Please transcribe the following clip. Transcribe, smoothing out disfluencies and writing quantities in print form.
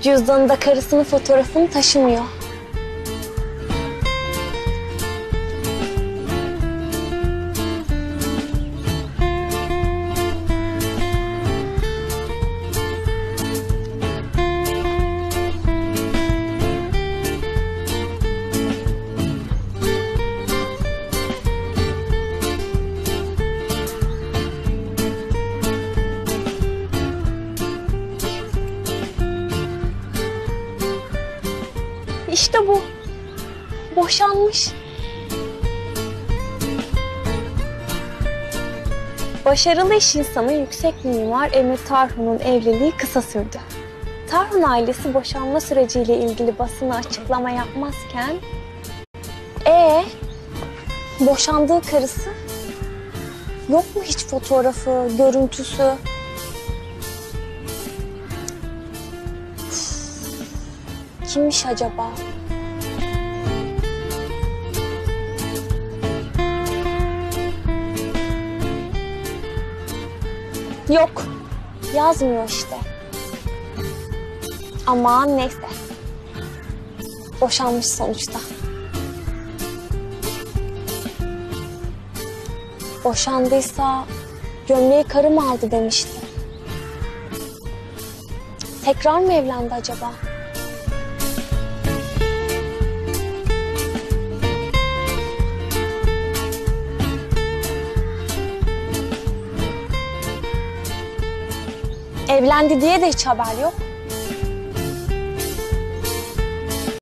Cüzdanında karısının fotoğrafını taşımıyor. İşte bu. Boşanmış. Başarılı iş insanı yüksek mimar Emir Tarhun'un evliliği kısa sürdü. Tarhun ailesi boşanma süreciyle ilgili basına açıklama yapmazken... boşandığı karısı? Yok mu hiç fotoğrafı, görüntüsü? Kimmiş acaba? Yok, yazmıyor işte. Aman neyse. Boşanmış sonuçta. Boşandıysa gömleği karım aldı demişti. Tekrar mı evlendi acaba? Evlendi diye de hiç haber yok.